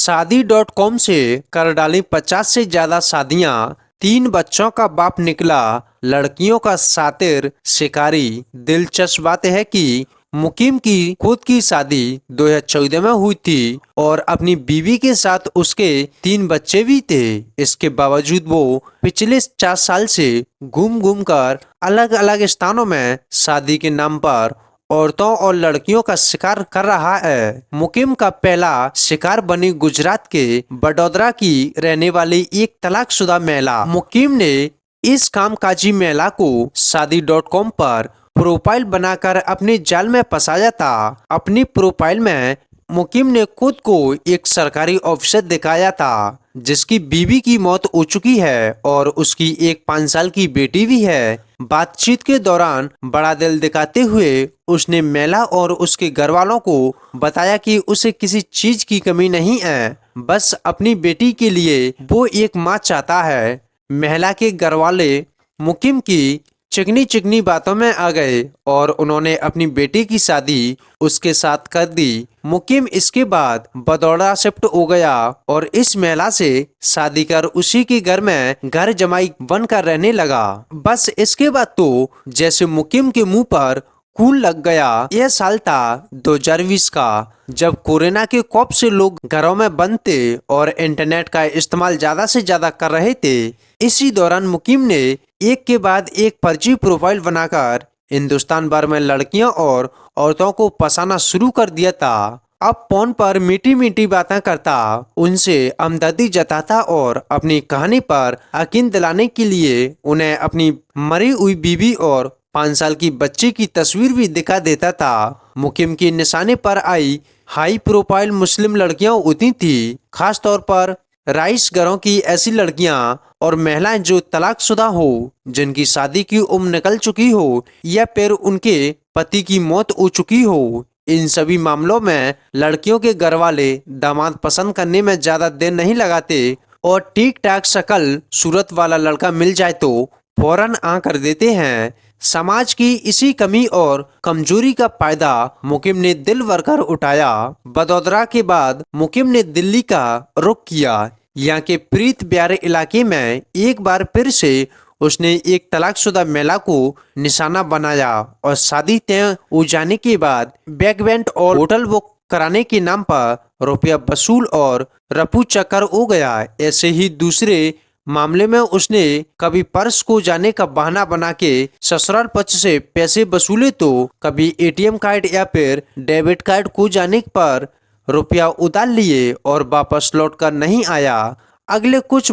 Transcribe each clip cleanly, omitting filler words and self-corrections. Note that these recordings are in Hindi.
शादी.com से कर डाली 50 से ज्यादा शादियां, 3 बच्चों का बाप निकला लड़कियों का सातिर शिकारी। दिलचस्प बात है कि मुकीम की खुद की शादी 2014 में हुई थी और अपनी बीवी के साथ उसके 3 बच्चे भी थे। इसके बावजूद वो पिछले 4 साल से घूम घूम कर अलग अलग स्थानों में शादी के नाम पर औरतों और लड़कियों का शिकार कर रहा है। मुकीम का पहला शिकार बनी गुजरात के बड़ौदरा की रहने वाली एक तलाकशुदा महिला। मुकीम ने इस कामकाजी महिला को शादी.com पर प्रोफाइल बनाकर अपने जाल में फंसाया था। अपनी प्रोफाइल में मुकीम ने खुद को एक सरकारी ऑफिसर दिखाया था जिसकी बीवी की मौत हो चुकी है और उसकी एक 5 साल की बेटी भी है। बातचीत के दौरान बड़ा दिल दिखाते हुए उसने महिला और उसके घर वालों को बताया कि उसे किसी चीज की कमी नहीं है, बस अपनी बेटी के लिए वो एक माँ चाहता है। महिला के घर वाले मुकीम की चिकनी चिकनी बातों में आ गए और उन्होंने अपनी बेटी की शादी उसके साथ कर दी। मुकीम इसके बाद बड़ौदा शिफ्ट हो गया और इस महिला से शादी कर उसी के घर में घर जमाई बनकर रहने लगा। बस इसके बाद तो जैसे मुकीम के मुंह पर खून लग गया। यह साल था 2020 का, जब कोरोना के खौफ से लोग घरों में बंद थे और इंटरनेट का इस्तेमाल ज्यादा से ज्यादा कर रहे थे। इसी दौरान मुकीम ने एक के बाद एक फर्जी प्रोफाइल बनाकर हिंदुस्तान भर में लड़कियों और औरतों को फंसाना शुरू कर दिया था। अब फोन पर मीठी मीठी बातें करता, उनसे हमदर्दी जताता और अपनी कहानी पर यकीन दिलाने के लिए उन्हें अपनी मरी हुई बीवी और 5 साल की बच्ची की तस्वीर भी दिखा देता था। मुकीम की निशाने पर आई हाई प्रोफाइल मुस्लिम लड़कियां होती थी, खास तौर पर राइस घरों की ऐसी लड़कियां और महिलाएं जो तलाकशुदा हो, जिनकी शादी की उम्र निकल चुकी हो या फिर उनके पति की मौत हो चुकी हो। इन सभी मामलों में लड़कियों के घर वाले दामाद पसंद करने में ज्यादा देर नहीं लगाते और ठीक ठाक शक्ल सूरत वाला लड़का मिल जाए तो फौरन हाँ कर देते हैं। समाज की इसी कमी और कमजोरी का फायदा मुकीम ने दिल भर कर उठाया। बड़ौदरा के बाद मुकीम ने दिल्ली का रुख किया। यहाँ के प्रीत प्यारे इलाके में एक बार फिर से उसने एक तलाकशुदा महिला को निशाना बनाया और शादी तय हो जाने के बाद बैकवेंट और होटल बुक कराने के नाम पर रुपया वसूल और रफू चक्कर हो गया। ऐसे ही दूसरे मामले में उसने कभी पर्स को जाने का बहाना बना के ससुराल पक्ष से पैसे वसूले तो कभी एटीएम कार्ड या फिर डेबिट कार्ड को जाने पर रुपया उधार लिए और वापस लौट कर नहीं आया। अगले कुछ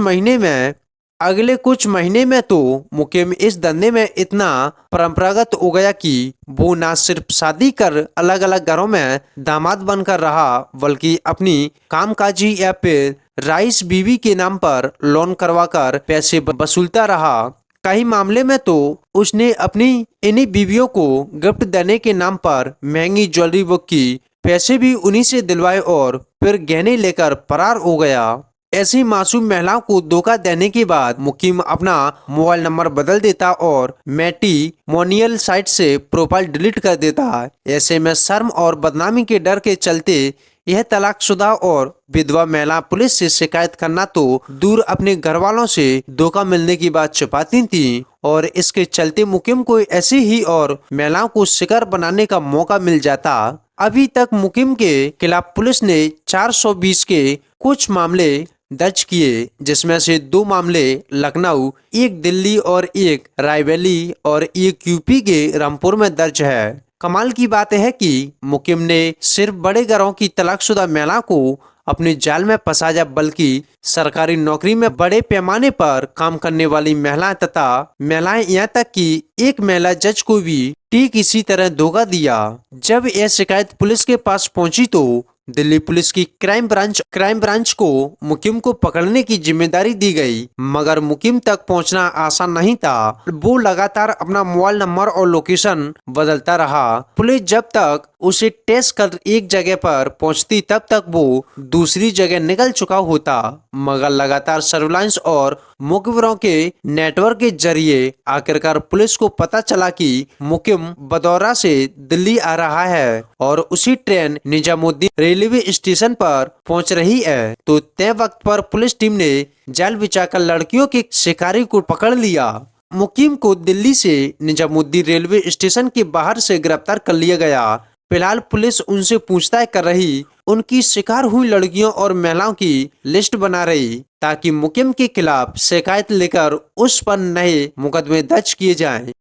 महीने में तो मुकीम इस धंधे में इतना परंपरागत हो गया कि वो न सिर्फ शादी कर अलग अलग घरों में दामाद बनकर रहा, बल्कि अपनी कामकाजी या फिर राइस बीवी के नाम पर लोन करवाकर पैसे वसूलता रहा। कई मामले में तो उसने अपनी इन्हीं बीवियों को गिफ्ट देने के नाम पर महंगी ज्वेलरी बुक की, पैसे भी उन्हीं से दिलवाए और फिर गहने लेकर फरार हो गया। ऐसी मासूम महिलाओं को धोखा देने के बाद मुकीम अपना मोबाइल नंबर बदल देता और मैट्रिमोनियल साइट से प्रोफाइल डिलीट कर देता। ऐसे में शर्म और बदनामी के डर के चलते यह तलाकशुदा और विधवा महिला पुलिस से शिकायत करना तो दूर अपने घर वालों से धोखा मिलने की बात छुपाती थी और इसके चलते मुकीम को ऐसी ही और महिलाओं को शिकार बनाने का मौका मिल जाता। अभी तक मुकीम के खिलाफ पुलिस ने 420 के कुछ मामले दर्ज किए, जिसमें से 2 मामले लखनऊ, एक दिल्ली और एक रायबरेली और एक यूपी के रामपुर में दर्ज है। कमाल की बात है कि मुकीम ने सिर्फ बड़े घरों की तलाकशुदा महिला को अपने जाल में फंसाया, बल्कि सरकारी नौकरी में बड़े पैमाने पर काम करने वाली महिलाएं तथा महिलाएं, यहाँ तक कि एक महिला जज को भी ठीक इसी तरह धोखा दिया। जब यह शिकायत पुलिस के पास पहुंची तो दिल्ली पुलिस की क्राइम ब्रांच को मुकीम को पकड़ने की जिम्मेदारी दी गई, मगर मुकीम तक पहुंचना आसान नहीं था। वो लगातार अपना मोबाइल नंबर और लोकेशन बदलता रहा। पुलिस जब तक उसे टेस्ट कर एक जगह पर पहुंचती तब तक वो दूसरी जगह निकल चुका होता, मगर लगातार सर्विलांस और मुखबिरों के नेटवर्क के जरिए आखिरकार पुलिस को पता चला कि मुकीम बड़ौदा से दिल्ली आ रहा है और उसी ट्रेन निजामुद्दीन रेलवे स्टेशन पर पहुंच रही है तो तय वक्त पर पुलिस टीम ने जाल बिछाकर लड़कियों के शिकारी को पकड़ लिया। मुकीम को दिल्ली से निजामुद्दीन रेलवे स्टेशन के बाहर से गिरफ्तार कर लिया गया। फिलहाल पुलिस उनसे पूछताछ कर रही, उनकी शिकार हुई लड़कियों और महिलाओं की लिस्ट बना रही ताकि मुकीम के खिलाफ शिकायत लेकर उस पर नए मुकदमे दर्ज किए जाएं।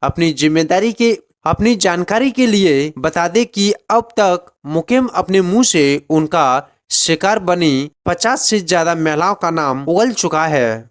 अपनी जानकारी के लिए बता दें कि अब तक मुकीम अपने मुंह से उनका शिकार बनी 50 से ज्यादा महिलाओं का नाम उगल चुका है।